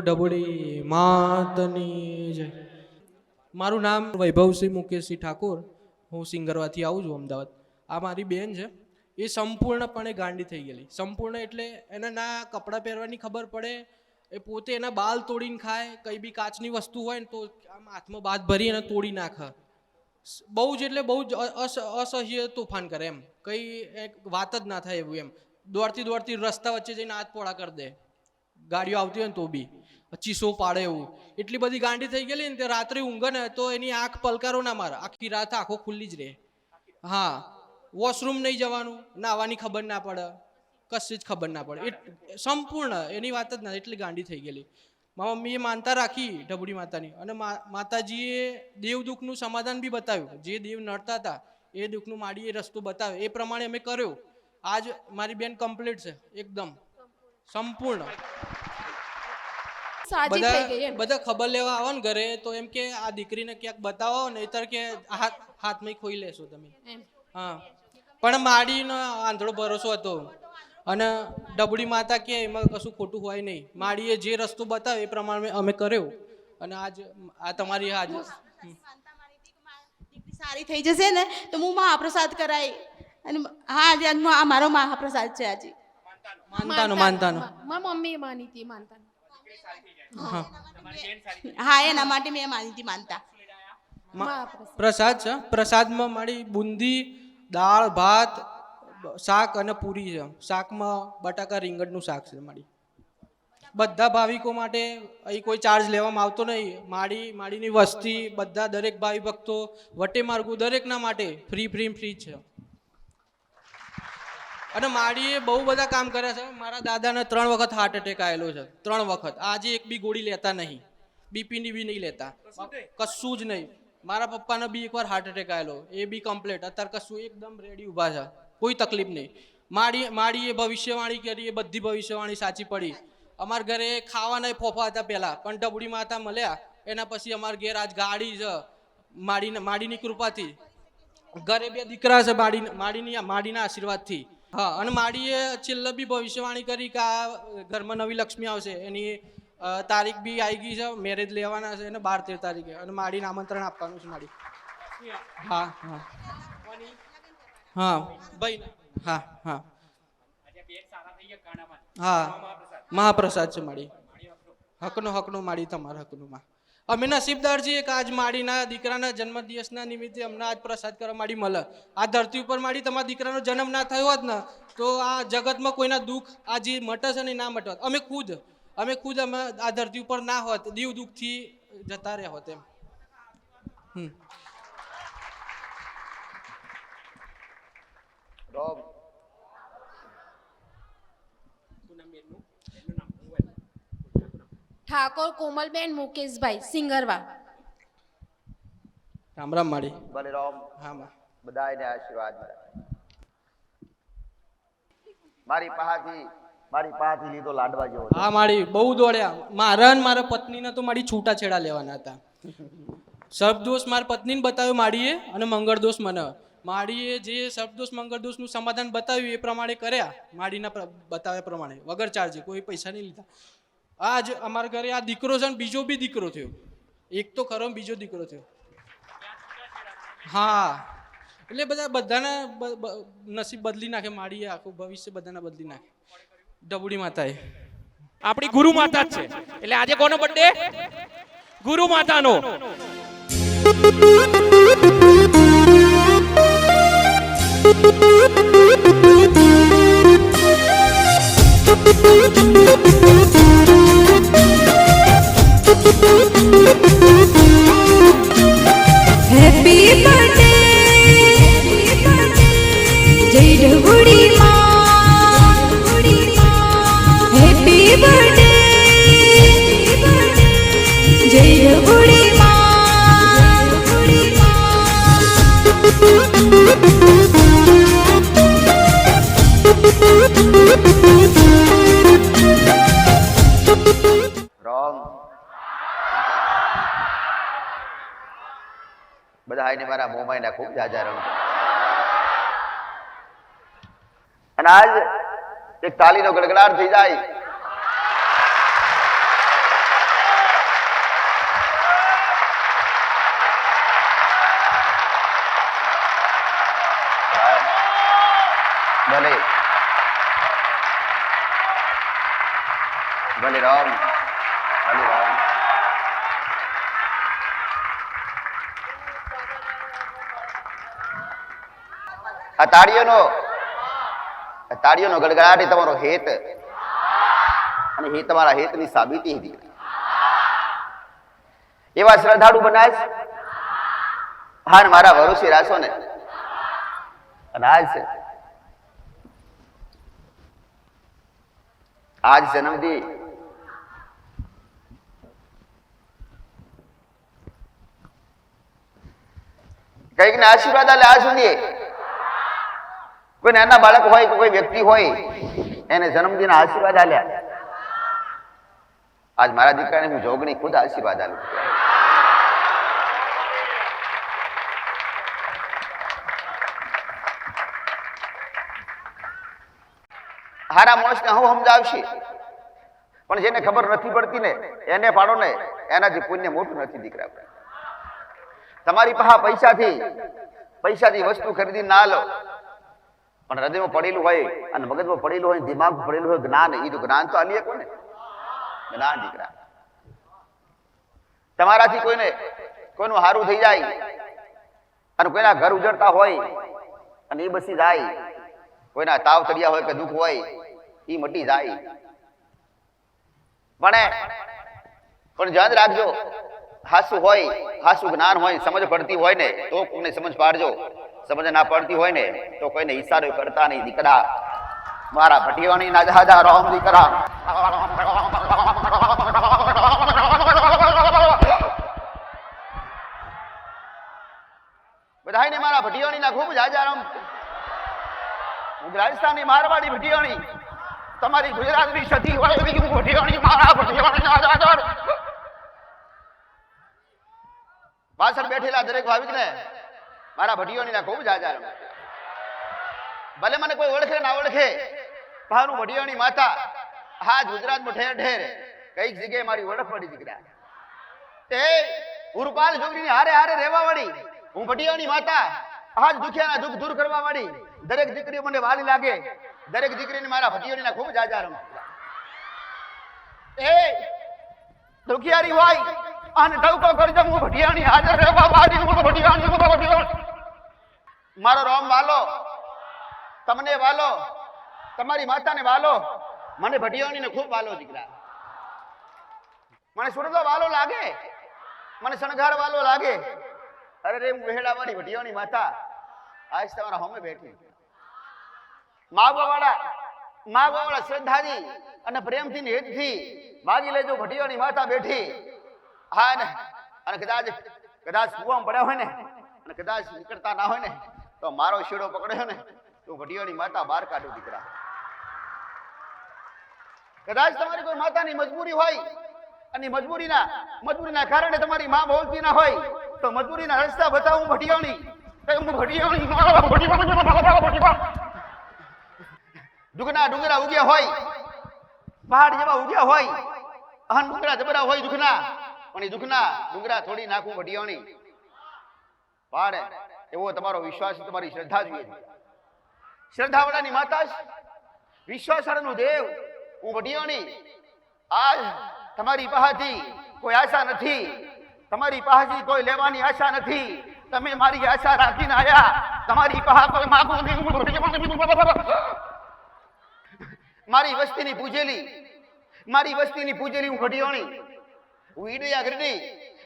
ડબોડી માતની જય. મારું નામ વૈભવસિંહ મુકેશસિંહ ઠાકોર. હું સિંગરવાથી આવું છું અમદાવાદ. આ મારી બેન છે. એ સંપૂર્ણપણે ગાંડી થઈ ગયેલી. સંપૂર્ણ એટલે એને ના કપડાં પહેરવાની ખબર પડે, એ પોતે એના બાલ તોડીને ખાય. કંઈ બી કાચની વસ્તુ હોય ને તો આમ હાથમાં બાદ ભરી અને તોડી નાખે. બહુ જ એટલે બહુ જ અસહ્ય તોફાન કરે એમ. કંઈ એક વાત જ ના થાય એવું એમ. દોડતી દોડતી રસ્તા વચ્ચે જઈને હાથ પોળા કરી દે, ગાડીઓ આવતી હોય ને તો બી ચીસો પાડે એવું. એટલી બધી ગાંડી થઈ ગયેલી ને તે રાત્રે ઊંઘે ને તો એની આંખ પલકારો ના મારે, આખી રાત આંખો ખુલ્લી જ રહે. હા, વોશરૂમ નહીં જવાનું, નાહવાની ખબર ના પડે, કશી જ ખબર ના પડે. સંપૂર્ણ એની વાત જ ના, એટલી ગાંડી થઈ ગયેલી. મારા મમ્મીએ માનતા રાખી ઢબુડી માતાની, અને માતાજીએ દેવ દુઃખનું સમાધાન બી બતાવ્યું. જે દેવ નડતા હતા એ દુઃખનું માડીએ રસ્તો બતાવ્યો, એ પ્રમાણે અમે કર્યો. આજ મારી બેન કમ્પ્લીટ છે એકદમ સંપૂર્ણ. બધા ખબર લેવા આવો ને ઘરે તો એમ કે આ દીકરીને ક્યાંક બતાવો, નહીતર કે હાથમાં ખોઈ લેશો તમે. હા, પણ માડીનો આંધળો ભરોસો હતો, અને ડબુડી માતા કે એમાં કશું ખોટું હોય નહીં. માડીએ જે રસ્તો બતાવ્યો એ પ્રમાણે અમે કર્યો, અને આજ આ તમારી આજ સારી થઈ જશે ને તો હું મહાપ્રસાદ કરાય. અને હા, આજે આ મારો મહાપ્રસાદ છે. આજે માનતાનો મારી મમ્મી માની હતી માનતાનો. હા, એના માટે મેં માની હતી માનતા. પ્રસાદ છે. પ્રસાદમાં મારી બુંદી, દાળ, ભાત, શાક અને પૂરી છે. શાકમાં બટાકા રીંગણનું શાક છે મારી. બધા ભાવિકો માટે અહીં કોઈ ચાર્જ લેવામાં આવતો નહીં. માડીની વસ્તી બધા દરેક ભાવિ ભક્તો વટે માર્ગુ દરેકના માટે ફ્રી છે. અને માડીએ બહુ બધા કામ કર્યા છે. મારા દાદાને 3 વખત હાર્ટ એટેક આવેલો છે. 3 વખત. આજે એક બી ગોળી લેતા નહીં, બીપીની બી નહીં લેતા, કશું જ નહીં. મારા પપ્પાને બી એકવાર હાર્ટ એટેક આવેલો, એ બી કમ્પ્લીટ. અત્યારે કશું એકદમ રેડી ઊભા છે, કોઈ તકલીફ નહીં. માડીએ ભવિષ્યવાણી કરી, એ બધી ભવિષ્યવાણી સાચી પડી. અમારા ઘરે ખાવાના ફોફા હતા પહેલા, પણ ડબુડી માતા મળ્યા એના પછી અમારા ઘેર આજ ગાડી છે માડીની કૃપાથી. ઘરે 2 દીકરા છે માડીના આશીર્વાદથી. હા, અને માડીએ છેલ્લે બી ભવિષ્યવાણી કરી કે આ ઘરમાં નવી લક્ષ્મી આવશે. એની તારીખ બી આવી ગઈ છે, મેરેજ લેવાના છે એને 12-13 તારીખે, અને માડીને આમંત્રણ આપવાનું છે માડી. હા હા હા ભાઈ. હા હા હા, મહાપ્રસાદ છે માડી. હકનો માડી, તમારા હકનું. અમે નસીબદાર છીએ કે આજ માડીના દીકરાના જન્મદિવસના નિમિત્તે અમને આજ પ્રસાદ કરવા માડી મળે. આ ધરતી ઉપર માડી તમારા દીકરાનો જન્મ ના થયો હોત ને તો આ જગતમાં કોઈના દુઃખ આ જે મટે છે ને ના મટત. અમે ખુદ આ ધરતી ઉપર ના હોત, દીવ દુઃખથી જતા રહ્યા હોત એમ. ઠાકોર કોમલબેન મુકેશભાઈ, સિંગરવા. રામ રામ માડી. ભલે રામ. હા માં. બધાને આશીર્વાદ મળે. મારી પાસેથી લીધો લાડવા જેવો. હા માડી, બહુ દોડ્યા. મારા ને મારા પત્નીને તો મારી છૂટાછેડા લેવાના હતા. સર્પદોષ મારી પત્નીને બતાવ્યો માડીએ, અને મંગળદોષ મને. માડીએ જે સર્પદોષ મંગળદોષનું સમાધાન બતાવ્યું એ પ્રમાણે કર્યા, માડીના બતાવ્યા પ્રમાણે, વગર ચાર્જે, કોઈ પૈસા નહીં લીધા. આજ અમારા ઘરે આ દીકરો છે ને બીજો બી દીકરો થયો. એક તો ખરો, બીજો દીકરો થયો. હા, એટલે બધાના નસીબ બદલી નાખે માડીએ, આખું ભવિષ્ય બધાના બદલી નાખે ડબુડી માતાએ. આપણી ગુરુ માતા જ છે. એટલે આજે કોનો બર્થડે? ગુરુ માતાનો. હેપી બર્થડે જય ઢબુડી માં. હેપી બર્થડે જય ઢબુડી માં. રામ. બધાને મારા મોમાઈના ખૂબ જાજા રંગ. અને આજ એક તાલીનો ગડગડાટ થઈ જાય. ભલે રામ, ભલે રામ. આ તાળીઓનો ગડગડાટ એ તમારો હેત અને એ તમારા હેતની સાબિતી હતી. એવા શ્રદ્ધાળુ બનાય છે. હા, ને મારા ભરોસે રાખશો ને. અને આજ જન્મદી કઈક ને આશીર્વાદ આલે. આ સુધી કોઈ નાના બાળક હોય કે કોઈ વ્યક્તિ હોય એને જન્મદિન આશીર્વાદ આલ્યા. આજ મારા દીકરાને હું જોગણી ખુદ આશીર્વાદ આલું. હારા માણસને હું સમજાવશે, પણ જેને ખબર નથી પડતી ને એને પાડો ને, એનાથી પુણ્ય મોટું નથી દીકરા. તમારી પાસે પૈસાથી વસ્તુ ખરીદી ના લો, પણ હૃદયમાં પડેલું હોય અને મગજમાં પડેલું હોય, દિમાગમાં પડેલું હોય જ્ઞાન, એ તો જ્ઞાન તો આલીએ કોને? જ્ઞાન દીકરા. તમારાથી કોઈનું હારું થઈ જાય અને કોઈના ઘર ઉજળતા હોય અને એ બસી જાય, કોઈના તાવ તળિયા હોય કે દુઃખ હોય એ મટી જાય. પણ ધ્યાન રાખજો, હાસુ હોય, હાસુ જ્ઞાન હોય, સમજ પડતી હોય ને તો કોઈને સમજ પાડજો. સમજ ના પડતી હોય ને તો કોઈને ઈશારો કરતા નહીં દીકરા. મારા ભટિયાણી ના દાદા રામ દીકરા. બધાને મારા ભટિયાણી ના ખૂબ જાજા રામ. રાજસ્થાનની મારવાડી ભટિયાણી, તમારી ગુજરાતની સતી હોય એવી ભટિયાણી, મારા ભટિયાણી ના દાદા. પાછળ બેઠેલા દરેક ભાવિકને મારા ભટિયાણી ના ખૂબ જાજા રામ. ભલે મને કોઈ ઓળખે ના ઓળખે, ભાનું ભટિયાણી માતા આજ ગુજરાતમાં ઠેર ઠેર કઈક જગ્યાએ મારી ઓળખ પડી દીકરા. તે ઉરપાલ જોગણીની હારે હારે રહેવા વાળી હું ભટિયાણી માતા, આજ દુખિયાના દુઃખ દૂર કરવા વાળી. દરેક દીકરીઓ મને વાલી લાગે, દરેક દીકરીને મારા ભટિયાણીના ખૂબ જાજા રામ. એ દુખિયારી હોય અને ટવકો કરજો, હું ભટિયાણી હાજર રહેવા વાળી, હું ભટિયાણી. મારો રામ વાલો, તમને વાલો, તમારી માતાને વાલો, મને ભટિયાણીને ખૂબ વાલો દીકરા. મને સુરતો વાલો લાગે, મને શણગાર વાલો લાગે. અરે રે, હું વહેડા વાળી ભટિયાણી માતા આજ તમારા હોમે બેઠી. માગવાવાળા શ્રદ્ધાથી અને પ્રેમથી ને હેતથી માગી લેજો, ભટિયાણી માતા બેઠી. હા ને, અને કદાચ કુવામાં પડ્યા હોય ને અને કદાચ નીકળતા ના હોય ને તો મારો શેડો પકડ્યો ને તો ભટિયાણી માતા બહાર કાઢો દીકરા. કદાચ તમારી કોઈ માતાની મજબૂરી હોય અને મજબૂરીના કારણે તમારી માં બોલતી ના હોય તો મજબૂરીના રસ્તા બતાવું ભટિયાણી. ડુંગરા ઉગ્યા હોય, પહાડ જેવા ઉગ્યા હોય, અહન ડુંગરા જબરા હોય દુઃખના, પણ એ દુઃખના ડુંગરા થોડી નાખું ભટિયાણી. પાડ એવો તમારો વિશ્વાસ, તમારી શ્રદ્ધા જોઈએ. શ્રદ્ધાવાળાની માતા, વિશ્વાસવાળાનું દેવ હું ભટિયાણી. આજ તમારી પાસેથી કોઈ આશા નથી, તમારી પાસેથી કોઈ લેવાની આશા નથી. તમે મારી આશા રાખીને આયા, તમારી પાસે કોઈ માગું નહીં. મારી વસ્તીની પૂજેલી હું ભટિયાણી. હું ઈડયા ગરડી,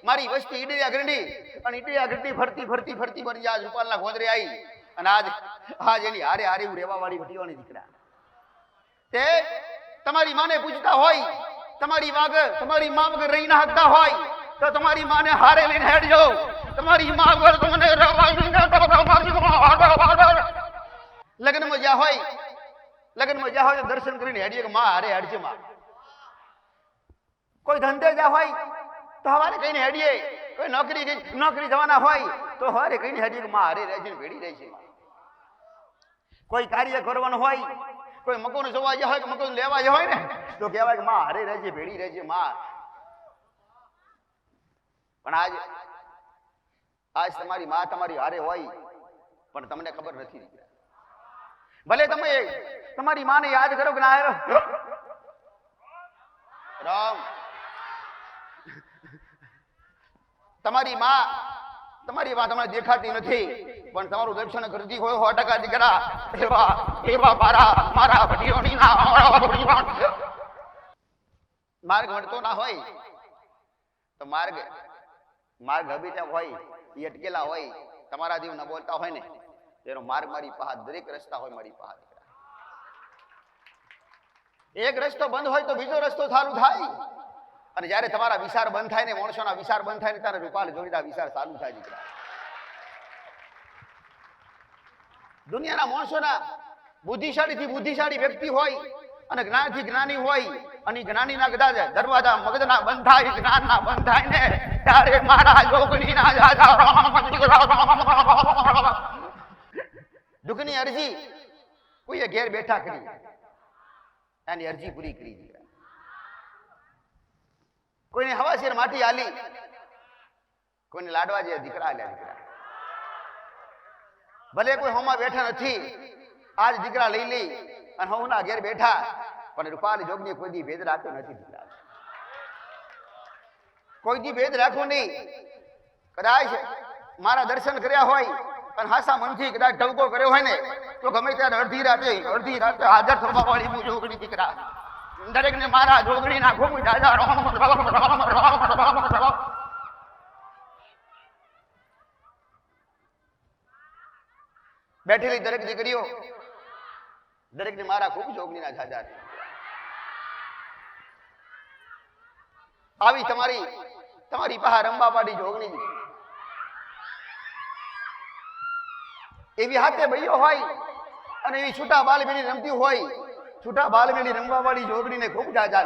મારી વસ્તી ઈડયા ગરડી, અને ઈડયા ગરડી ફરતી ફરતી આજ રૂપાલના ગોદરે આવી અને આજ એની હારે હારે હું રહેવા વાળી ભટિયાણી દીકરા. તે તમારી માને પૂછતા હોય, તમારી મા વગર રહી ના શકતા હોય તો તમારી માને હારે લઈને હેડજો. તમારી મા વગર તમને લગ્નમાં જ્યાં હોય તો દર્શન કરીને હેડીએ કે માં હારે હેડશે માં. કોઈ ધંધે જ્યાં હોય તો હવારે કહીને હેડીએ, કોઈ નોકરી જવાના હોય તો હવારે કહીને હેડીએ કે માં હારે રહેશે, ભેડી રહેશે. કોઈ કાર્ય કરવાનું હોય, કોઈ મકોન જોવા ગયા હોય કે મકોન લેવા ગયા હોય ને તો કહેવાય કે માં હારે રહેજે, ભેડી રહેજે માં. પણ આજ તમારી માં તમારી હારે હોય પણ તમને ખબર નથી. ભલે તમે તમારી માને યાદ કરો કે ના રામ. તમારી માં તમને દેખાતી નથી પણ તમારું દર્શન કરતી હોય 100% દીકરા. એવા મારા ભટીઓની ના માર્ગ મળતો ના હોય તો માર્ગ હબીતા હોય એ અટકેલા હોય તમારા જીવ ન બોલતા હોય ને તેનો માર્ગ મારી પાસે દરેક રસ્તા હોય મારી પાસે. એક રસ્તો બંધ હોય તો બીજો રસ્તો ચાલુ થાય અને જ્યારે તમારા વિચાર બંધ થાય ને માણસોના વિચાર બંધ થાય ને ત્યારે રૂપાલ જોડીના વિચાર ચાલુ થાય દીકરા. દુનિયાના માણસોના બુદ્ધિશાળીથી બુદ્ધિશાળી વ્યક્તિ હોય અને જ્ઞાનથી જ્ઞાની હોય અને જ્ઞાનીના કદાચ દરવાજા મગજના બંધ થાય જ્ઞાનના બંધ થાય ને ત્યારે મારા જોગણીના દુઃખની અરજી કોઈએ ઘેર બેઠા કરી એની અરજી પૂરી કરી દીકરા. કોઈને હવા શેર માટી આલી કોઈને લાડવા જે દીકરા આલ્યા દીકરા. ભલે કોઈ હોમાં બેઠા નથી આજ દીકરા લઈ લઈ અને હોના ઘેર બેઠા પણ રૂપાલી જોગની કોઈ દી ભેદ રાખ્યો નથી દીકરા. કોઈ દી ભેદ રાખો નહીં. કદાચ મારા દર્શન કર્યા હોય અને હાસા મનથી કદાચ ટવકો કર્યો હોય ને તો ગમે ત્યારે અડધી રાતે હાજર થવા વાળી જોગણી દીકરા. દરેક ને મારા જોગણી ના ખૂબ બેઠેલી દરેક દીકરીઓ દરેક ને મારા ખૂબ જોગણી ના જાજા. આવી તમારી પાસે રંબાવાડી જોગણી એવી હાથે ભાઈઓ હોય અને એવી છૂટા બાલમેલી રમતી હોય છૂટા બાલમેલી રમવાવાળી જોગણીને ખૂબ જાજા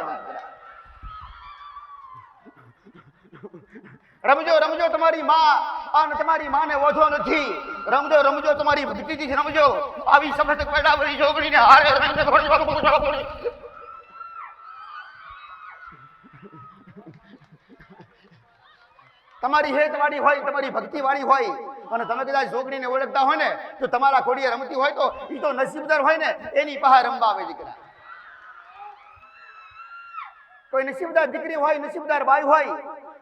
રમજો તમારી માં અને તમારી માને ઓછો નથી. રમજો તમારી ભક્તિથી રમજો. આવી સફેદ પેડાવાળી જોગણીને હારે તમારી હેતવાળી હોય તમારી ભક્તિ વાળી હોય અને તમે કદાચ જોગણીને ઓળખતા હોય ને તો તમારા ખોડીએ રમતી હોય તો એ તો નસીબદાર હોય ને એની પાસે રમવા આવે દીકરા. કોઈ નસીબદાર દીકરી હોય નસીબદાર બાઈ હોય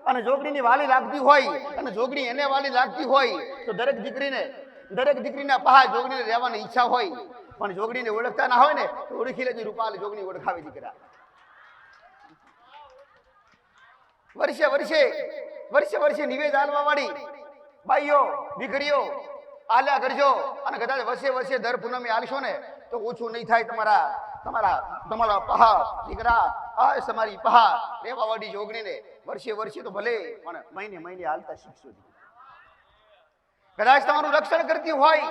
અને જોગણીની વાલી લાગતી હોય અને જોગણી એને વાલી લાગતી હોય તો દરેક દીકરીના પાસે જોગણીને રહેવાની ઈચ્છા હોય પણ જોગણીને ઓળખતા ના હોય ને તો ઓળખી લેતી રૂપાલ જોગણી ઓળખાવે દીકરા. વર્ષે નિવેદ આલવા વાળી ભાઈઓ દીકરીઓ આલ્યા કરજો અને કદાચ વર્ષે દર પૂનમે આલશો ને તો ઓછું નહીં થાય તમારા પહા દીકરા. આ તમારી પહા રેવા વાળી જોગણીને વર્ષે તો ભલે પણ મહિને હાલતા શીખશો. કદાચ તમારું રક્ષણ કરતી હોય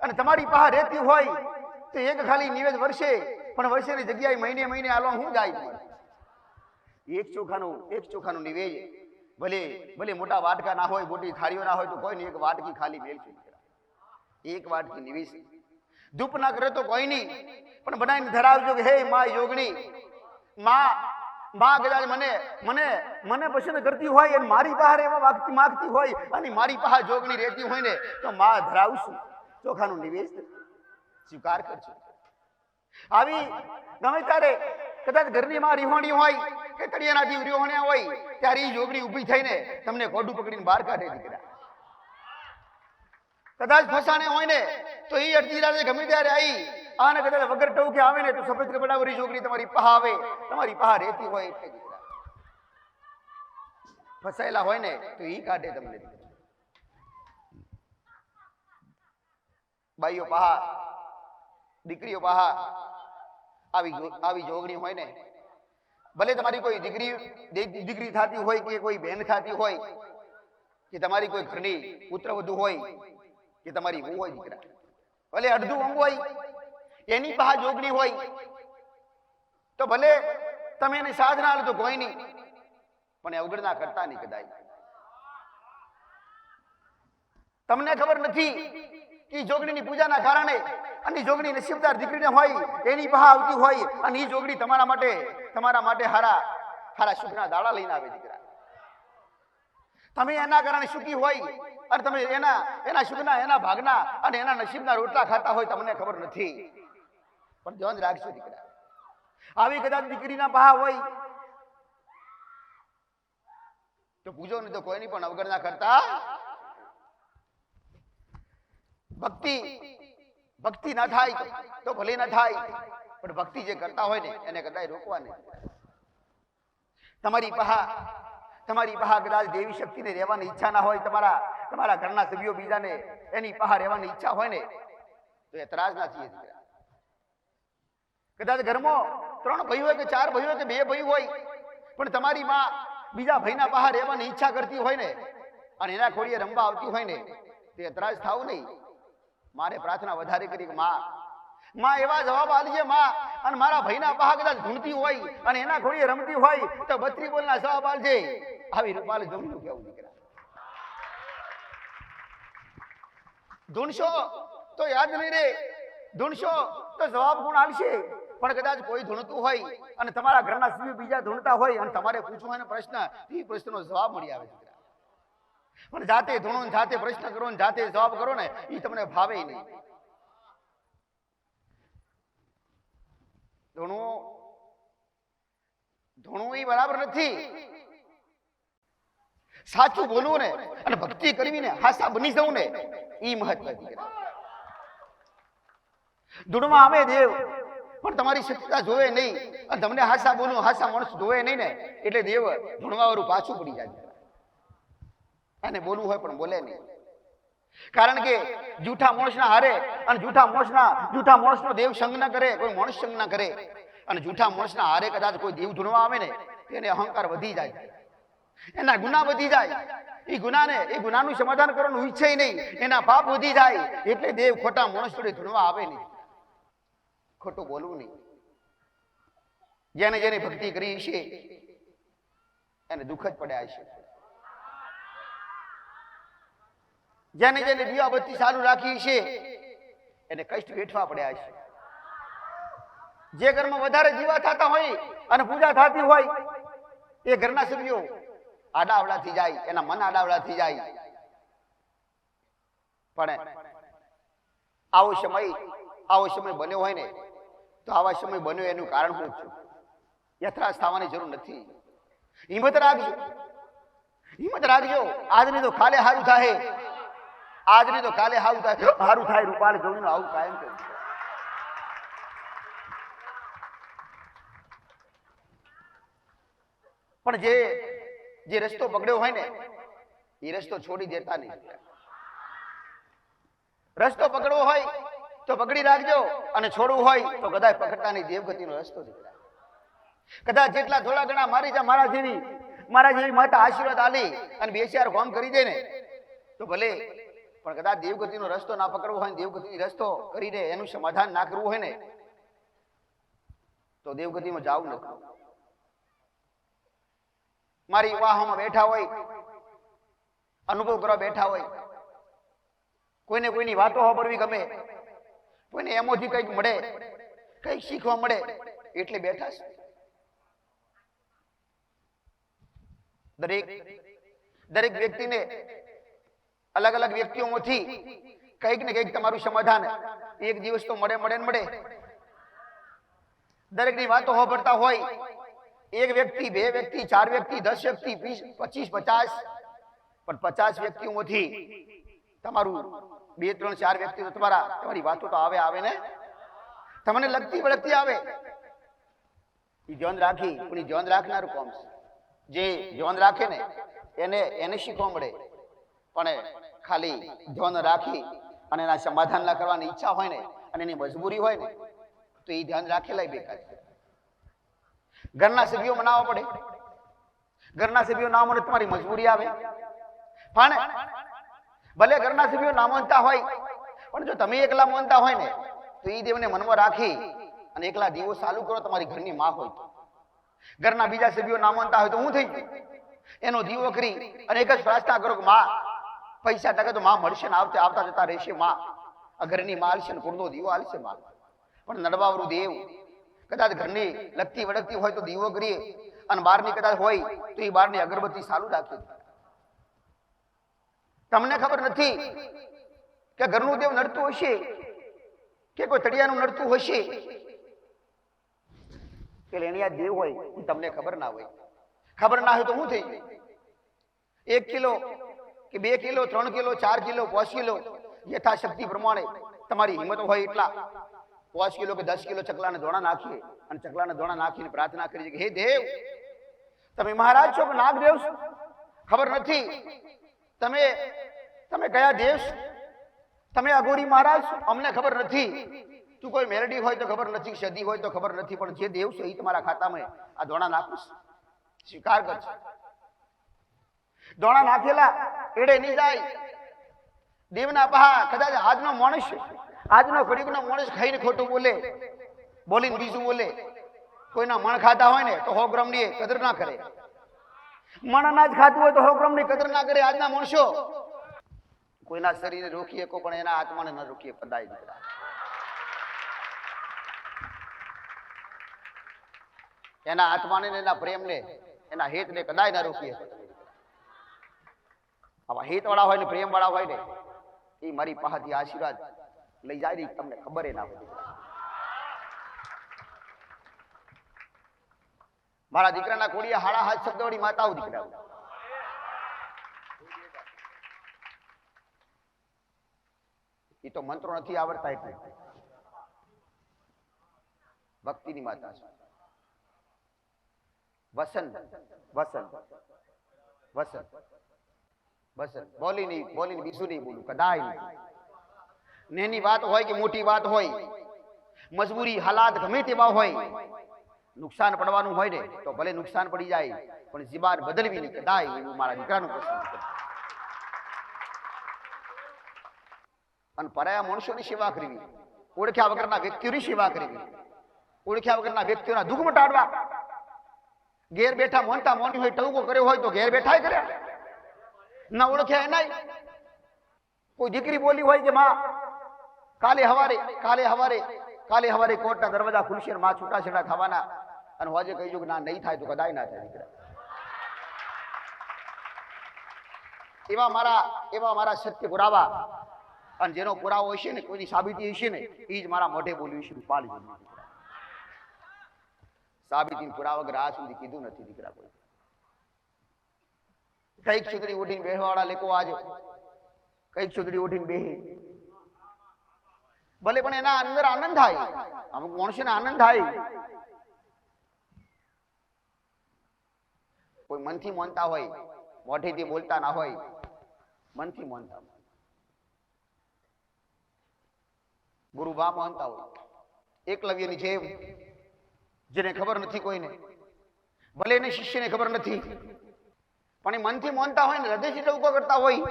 અને તમારી પહા રહેતી હોય તો એક ખાલી નિવેદ વર્ષેની જગ્યાએ મહિને આલવા હું જાય. એક ચોખાનું નિવેદ ભલે મોટા વાટકા ના હોય મોટી થાળીઓ ના હોય તો કોઈ નહીં એક વાટકી ખાલી મેલશે. એક વાટકી નિવેદ ધૂપ ના કરે તો કોઈ નહીં પણ બનાવીને ધરાવજો કે હે માં યોગણી માં કદાચ મને પસંદ કરતી હોય અને મારી પાસે એવા માગતી હોય અને મારી પાસે જોગણી રહેતી હોય ને તો માં ધરાવશું. ચોખાનું નિવેદ સ્વીકાર કરજો. આવી ગમે ત્યારે કદાચ ઘરની માં રીહોણી હોય કે તળિયાના જીવ રીહોણ્યા હોય ત્યારે એ જોગણી ઊભી થઈને તમને કોડું પકડીને બહાર કાઢે દીકરા. કદાચ ફસાણે હોય ને તો એ અડધી રાતે ગમે ત્યારે આવી અને કદાચ વગર ટવકે આવે ને તો સફેદ કપડાવાળી જોગણી તમારી પહા આવે તમારી પહા રહેતી હોય એટલે દીકરા. ફસાયેલા હોય ને તો એ કાઢે તમને દીકરા. બાઈઓ પહા દીકરીઓ પહા આવી જોગણી હોય ને ભલે તમારી કોઈ દીકરી થતી હોય કે કોઈ બહેન થતી હોય કે તમારી કોઈ ઘરની પુત્રવધુ હોય કે તમારી વહુ હોય દીકરા ભલે અડધું અંગ હોય એની પાસે જોગણી હોય તો ભલે તમે એને સાથ ના તો કોઈ નહીં પણ એ અવગણના કરતા નહીં કદાચ. તમને ખબર નથી કે જોગણીની પૂજાના કારણે અને જોગણી નસીબદાર દીકરીને હોય એની પાસે આવતી હોય અને એ જોગણી તમારા માટે હારા સુખના દાડા લઈને આવે દીકરા. તમે એના કારણે સુખી હોય અને તમે એના સુખના એના ભાગના અને એના નસીબના રોટલા ખાતા હોય તમને ખબર નથી પણ ધ્યાન રાખજો દીકરા. આવી કદાચ દીકરીના પહા હોય તો પૂજો નહીં તો કોઈની પણ અવગણના કરતા. ભક્તિ ના થાય તો ભલે ના થાય, પણ ભક્તિ જે કરતા હોય ને એને કદાચ રોકવા નહીં. તમારી પાસે કદાચ દેવી શક્તિને રહેવાની ઈચ્છા ના હોય, તમારા ઘરના સભ્યો બીજાને એની પાસે રહેવાની ઈચ્છા હોય ને તો એતરાજ ના થઈએ. કદાચ ઘરમાં 3 ભાઈ હોય કે 4 ભાઈ હોય કે 2 ભાઈ હોય, પણ તમારી માં બીજા ભાઈના પાસે રહેવાની ઈચ્છા કરતી હોય ને અને એના ખોડીએ રમવા આવતી હોય ને તે એતરાજ થાવ નહીં. મારે પ્રાર્થના વધારે કરી કે માં એવા જવાબ આલજે માં, અને મારા ભાઈના પાસે કદાચ ધૂણતી હોય અને એના ખોડીએ રમતી હોય તો 32 બોલના જવાબ આલજે. આવી રૂપાલ જમનું કેવું દીકરા. ધૂણશો તો યાદ નહીં રે, ધૂણશો તો જવાબ ગુણ આલશે. પણ કદાચ કોઈ ધૂણતું હોય અને તમારા ઘરના સભ્યો બીજા ધૂણતા હોય અને તમારે પૂછવું હોય ને પ્રશ્ન, એ પ્રશ્નનો જવાબ મળી આવે છે. પણ જાતે ધૂણો ને જાતે પ્રશ્ન કરો ને જાતે જવાબ કરો ને એ તમને ભાવે નહીં. ધૂણવું એ બરાબર નથી. સાચું બોલવું ને અને ભક્તિ કરવી ને હાસા બની જવું ને એ મહત્વ. ધૂણમાં આવે દેવ પણ તમારી સત્તા જોવે નહીં અને તમને હાસા બોલવું હાસા માણસ જોવે નહીં ને એટલે દેવ ધૂણવા વાળું પાછું પડી જાય. એને બોલવું હોય પણ બોલે નહીં. કારણ કે જૂઠા માણસના હારે અને જૂઠા માણસનો દેવ સંગ ના કરે, કોઈ માણસ સંગ ના કરે. અને જૂઠા માણસના હારે કદાચ કોઈ દેવ ધૂણવા આવે ને તેને અહંકાર વધી જાય, એના ગુના વધી જાય. એ ગુનાનું સમાધાન કરવાનું ઈચ્છે નહીં, એના પાપ વધી જાય. એટલે દેવ ખોટા માણસ જોડે ધૂણવા આવે નહીં. ખોટું બોલવું નહીં. જેને ભક્તિ કરી છે એને દુઃખ જ પડ્યા છે. જેને દીવાબત્તી ચાલુ રાખી છે એને કષ્ટ વેઠવા પડ્યા છે. જે ઘરમાં વધારે દીવા થતા હોય અને પૂજા થતી હોય એ ઘરના સભ્યો આડાવડા થઈ જાય, એના મન આડાવડા થઈ જાય. પણ આવો સમય બન્યો હોય ને તો આવા સમય બન્યો એનું કારણ શું છે? યથાર્થ થવાની જરૂર નથી. હિંમત રાખજો. આજની તો કાલે સારું થાય, સારું થાય. રૂપાલ જોઈને આવું કાયમ કર્યું. પણ જે રસ્તો પકડ્યો હોય ને એ રસ્તો છોડી દેતા નહીં. રસ્તો પકડવો હોય તો પકડી રાખજો અને છોડવું હોય તો કદાચ પકડતા નહીં. દેવગતિનો રસ્તો નીકળે. કદાચ જેટલા થોડા ઘણા મારા જેવી માતા આશીર્વાદ આલી અને 2-4 કામ કરી દે ને તો ભલે, પણ કદાચ દેવગતિનો રસ્તો ના પકડવો હોય, દેવગતિનો રસ્તો કરીને એનું સમાધાન ના કરવું હોય ને તો દેવગતિમાં જાવું નથી. મારી વાહમાં બેઠા હોય, અનુભવ કરવા બેઠા હોય, કોઈને કોઈની વાતો સાંભળવી ગમે, કોઈને એમોથી કંઈક મળે, કંઈક શીખવા મળે એટલે બેઠા છે. દરેક વ્યક્તિને અલગ અલગ વ્યક્તિઓમાંથી કંઈક ને કંઈક તમારું સમાધાન એક દિવસ તો મળે. દરેકની વાતો સાંભળતા હોય, 1 વ્યક્તિ, 2 વ્યક્તિ, 4 વ્યક્તિ, 10 વ્યક્તિ, 20, 25, 50, પણ 50 વ્યક્તિઓમાંથી તમારું 2, 3, 4 વ્યક્તિ તો તમારી વાતો તો આવે ને, તમને લગતી વળગતી આવે. એ ધ્યાન રાખી, પણ એ ધ્યાન રાખનારું કોણ છે? જે ધ્યાન રાખે ને એને શીખવા મળે. પણ ખાલી ધ્યાન રાખી અને એના સમાધાન ના કરવાની ઈચ્છા હોય ને અને એની મજબૂરી હોય ને તો એ ધ્યાન રાખેલા બેકાર. ઘરના સભ્યો મનાવવા પડે. ઘરના સભ્યો ના મને તમારી મજબૂરી આવે. પણ ભલે ઘરના સભ્યો ના માનતા હોય પણ જો તમે એકલા માનતા હોય ને તો એ દેવને મનમાં રાખી અને એકલા દીવો ચાલુ કરો. તમારી ઘરની માં હોય તો, ઘરના બીજા સભ્યો ના માનતા હોય તો હું થઈ ગયું, એનો દીવો કરી અને એક જ પ્રાર્થના કરો કે માં પૈસા ટકા તો માં મળશે ને આવતા જતા રહેશે. માં આ ઘરની માં હાલશે ને કુળનો દીવો હાલશે. માં પણ નડવાવાળું દેવ કદાચ ઘરની લગતી વળગતી હોય તો દીવો કરીએ અને બહારની કદાચ હોય તો એ બહારની અગરબત્તી ચાલુ રાખીએ. તમને ખબર નથી કે ઘરનું દેવ નડતું હશે કે કોઈ તળિયાનું નડતું હશે કે લેણિયા દેવ હોય એ તમને ખબર ના હોય. ખબર ના હોય તો શું થઈ ગયું? 1 કિલો કે 2 કિલો 3 કિલો 4 કિલો 5 કિલો યથાશક્તિ પ્રમાણે તમારી હિંમત હોય એટલા 5 કિલો કે 10 કિલો ચકલાના દોણા નાખીએ અને ચકલાના દોણા નાખીને પ્રાર્થના કરીએ કે હે દેવ, તમે મહારાજ છો કે નાગદેવ છો ખબર નથી, તમે તમે કયા દેવ છો, તમે અઘોરી મહારાજ છો અમને ખબર નથી, તું કોઈ મેલડી હોય તો ખબર નથી, સદી હોય તો ખબર નથી, પણ જે દેવ છે એ તમારા ખાતામાં આ દોણા નાખું સ્વીકાર કરશે. દોણા નાખેલા એડે નહીં જાય. દેવના પહા કદાચ આજનો માણસ, આજનો ઘડીકનો માણસ ખાઈને ખોટું બોલે, બોલીને બીજું બોલે, કોઈના મણ ખાતા હોય ને તો 100 ગ્રામની કદર ના કરે, મણ અનાજ ખાતું હોય તો 100 ગ્રામની કદર ના કરે. આજના માણસો કોઈના શરીરે રોકી શકો પણ એના આત્માને ન રોકીએ કદાય નહીં. એના આત્માને એના પ્રેમને એના હેતને કદાય ના રોકીએ. આવા હેત વાળા હોય ને પ્રેમ વાળા હોય ને એ મારી પાસેથી આશીર્વાદ લઈ જાય ને તમને ખબર ના હોય. મારા દીકરાના કોડિયા હાડા હાથ શબ્દ વાળી માતાઓ દીકરા એ તો મંત્રો નથી આવડતા એટલે ભક્તિની માતા છે. વસંત વસંત વસંત વસંત બોલી બીજું નહીં બોલું કદાય નહીં. નેની વાત હોય કે મોટી વાત હોય, મજબૂરી હાલાત ગમે તેવા હોય, નુકસાન પડવાનું હોય ને તો ભલે નુકસાન પડી જાય પણ જીબાન બદલવી નહીં કદાય. એવું મારા દીકરાનું પસંદ છે. અને પરાયા માણસોની સેવા કરવી, ઓળખ્યા વગરના વ્યક્તિઓની સેવા કરવી, ઓળખ્યા વગરના વ્યક્તિઓના દુઃખ મટાડવા. ઘેર બેઠા મોનતા મોની હોય ટવકો કર્યો હોય તો ઘેર બેઠા કર્યા, ના ઓળખ્યા એનાય. કોઈ દીકરી બોલી હોય કે માં કાલે હવારે કોર્ટના દરવાજા ખુલશે ને માં છૂટાછેડા થવાના, અને હોજે કહીજો કે ના નહીં થાય તો કદાય ના થાય દીકરા. એવા મારા સત્ય પુરાવા, અને જેનો પુરાવો હશે ને કોઈની સાબિતી હશે ને એ જ મારા મોઢે બોલ્યું છે. પાલી સાબિતી પુરાવા વગર આ સુધી કીધું નથી દીકરા કોઈ. કઈક સુધરી ઉઠીને બેહવાળા લેકો આજે કઈક સુધરી ઉઠીને બેહે ભલે પણ એના અંદર આનંદ થાય. અમુક માણસોને આનંદ થાય. કોઈ મનથી માનતા હોય, મોઢેથી બોલતા ના હોય, મનથી માનતા હોય. ગુરુબા માનતા હોય. એકલવ્યની જેમ જેને ખબર નથી કોઈને, ભલે એને શિષ્યને ખબર નથી પણ એ મનથી માનતા હોય ને હૃદયથી ટવકો કરતા હોય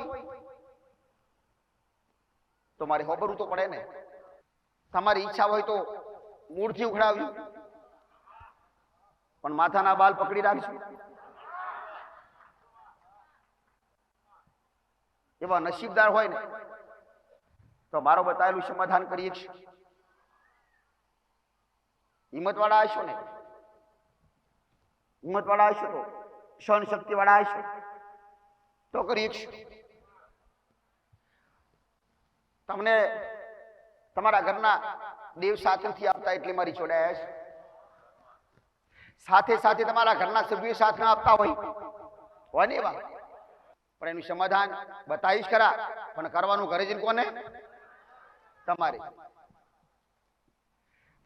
તો મારે ખબરવું તો પડે ને. તમારી ઈચ્છા હોય તો મૂળથી ઉખડાવ્યું પણ માથાના બાલ પકડી રાખશું. એવા નસીબદાર હોય ને તો મારો બતાવેલું સમાધાન કરીએ છીએ. હિંમત વાળા હશો ને, હિંમત વાળા હશો તો સહન શક્તિ વાળા હશો તો કરીએ છીએ. તમને તમારા ઘરના દેવ સાથેથી આપતા એટલે મારી જોડાયા છે. સાથે સાથે તમારા ઘરના સભ્યો સાથ ના આપતા હોય ને એવા, પણ એનું સમાધાન બતાવીશ ખરા, પણ કરવાનું ઘરે જઈને કોને? તમારે.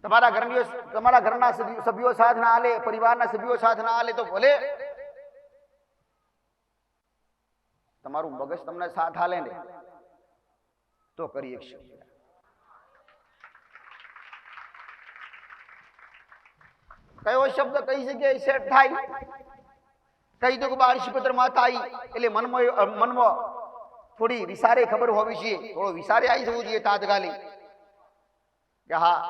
તમારા ઘરના સભ્યો સાથ ના આલે, પરિવારના સભ્યો સાથ ના આલે તો ભલે તમારું મગજ તમને સાથ આલે ને તો કરી શકશો. કયો શબ્દ કઈ જગ્યાએ સેટ થાય? કહી દો કે બાળશીપત્ર માતા આવી એટલે મનમાં થોડી વિચારે ખબર હોવી જોઈએ, થોડો વિચારે આવી જવું જોઈએ તાત્કાલિક કે હા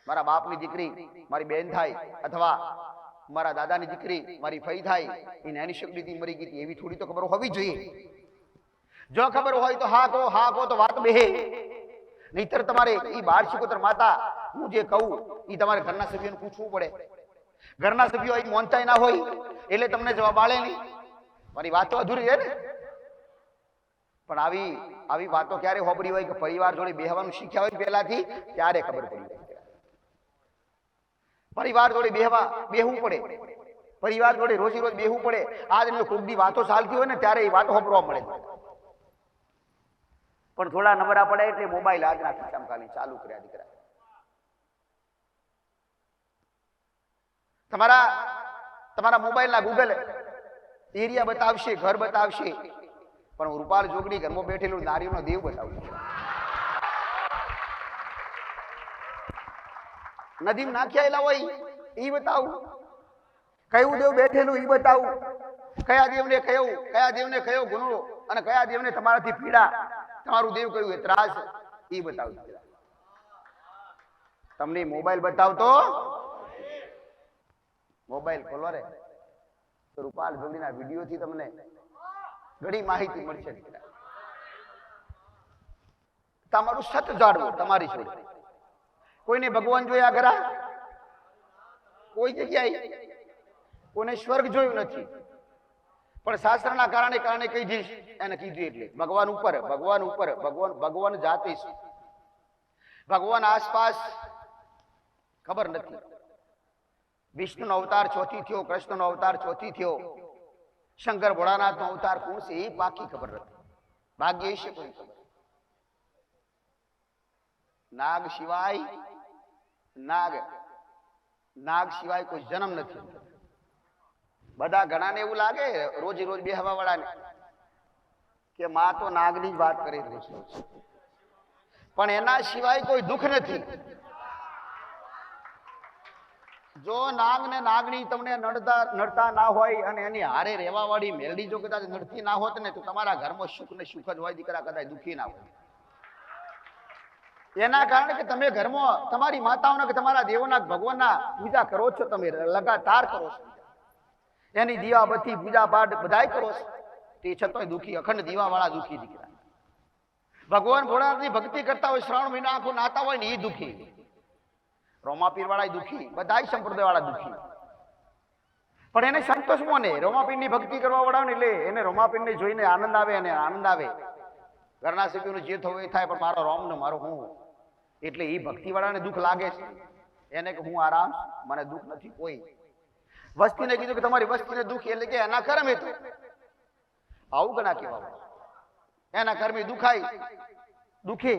મારા બાપની દીકરી મારી બેન થાય, અથવા મારા દાદાની દીકરી મારી ફઈ થાય, એ નાની શક્તિથી મરી ગઈ એવી થોડી તો ખબર હોવી જોઈએ. જો ખબર હોય તો હા કહો તો વાત બેહે. નહીતર તમારે એ બાળશીપત્ર માતા હું જે કહું એ તમારે ઘરના સભ્યોને પૂછવું પડે. ઘરના સભ્યો અહીં મોનતાય ના હોય એટલે તમને જવાબ આલે નહીં. મારી વાતો અધૂરી છે ને. પણ આવી વાતો ક્યારે હોબરી હોય કે પરિવાર જોડે બેહવાનું શીખ્યા હોય પહેલાથી, ત્યારે ખબર પડી જાય. પરિવાર જોડે બેહવું પડે, પરિવાર જોડે રોજી રોજ બેહવું પડે. આજ કોક દી વાતો ચાલતી હોય ને ત્યારે એ વાતો સાંભળવા મળે. પણ થોડા નબળા પડે એટલે મોબાઈલ આજના ખિસ્સામાં ખાલી ચાલુ કર્યા દીકરા. તમારા મોબાઈલના ગૂગલ એરિયા બતાવશે, ઘર બતાવશે, પણ હું રૂપાલ જોગડી ઘરમાં બેઠેલું નારીઓનો દેવ બતાવું. નદીમ નાખ્યાયેલા હોય એ બતાવું, કયું દેવ બેઠેલું એ બતાવું, કયા દેવને કયો ગુનો અને કયા દેવને તમારાથી પીડા, તમારું દેવ કયું એ ત્રાસ એ બતાવું. તમને મોબાઈલ બતાવતો, મોબાઈલ ખોલો રે તો રૂપાલ જોગડીના વિડીયોથી તમને ઘણી માહિતી મળશે. તમારું સત જાળવું તમારી જોડે. કોઈને ભગવાન જોયા ખરા? કોઈ જગ્યાએ કોઈને સ્વર્ગ જોયું નથી, પણ શાસ્ત્રના કારણે કહી દઈશ એને કીધું એટલે ભગવાન ઉપર ભગવાન જાતે છે. ભગવાન આસપાસ ખબર નથી. વિષ્ણુનો અવતાર ચોથી થયો, કૃષ્ણનો અવતાર ચોથી થયો, શંકર ભોળાનાથનો અવતાર કોણ છે એ પાકી ખબર નથી. ભાગ્ય છે કોઈ ખબર. નાગ સિવાય કોઈ જન્મ નથી. બધા ઘણાને એવું લાગે રોજ બેહવા વાળાને કે માં તો નાગની જ વાત કરે રોજ, પણ એના સિવાય કોઈ દુઃખ નથી. જો નાગ ને નાગણી તમને નડતા ના હોય અને એની હારે રહેવા વાળી મેલડી જો કદાચ નડતી ના હોત ને તો તમારા ઘરમાં સુખ ને સુખ જ હોય દીકરા, કદાચ દુઃખી ના હોય. એના કારણે કે તમે ઘરમાં તમારી માતાઓના કે તમારા દેવોના ભગવાનના પૂજા કરો છો, તમે લગાતાર કરો છો, એની દીવાબત્તી પૂજા પાઠ બધાય કરો છો, તે છતાંય દુઃખી, અખંડ દીવા વાળા દુઃખી દીકરા. ભગવાન ભોળાનાથની ભક્તિ કરતા હોય, શ્રાવણ મહિના આખો નાતા હોય ને એ દુઃખી. રોમાપીર વાળા દુઃખી, બધા સંપ્રદાય વાળા દુઃખી. પણ એને સંતોષ મોને રોમાપીરની ભક્તિ કરવા વાળા એટલે એને રોમાપીરને જોઈને આનંદ આવે, અને આનંદ આવે. ઘરના સભ્યોનું જે થવું એ થાય, પણ મારો રોમ ને મારો હું, એટલે એ ભક્તિ વાળાને દુઃખ લાગે છે. એને કે હું આરામ, મને દુઃખ નથી કોઈ. વસ્તીને કીધું કે તમારી વસ્તીને દુઃખ, એટલે કે એના કર્મ હતું. આવું ઘણા કહેવા, એના કર્મે દુખાય દુખે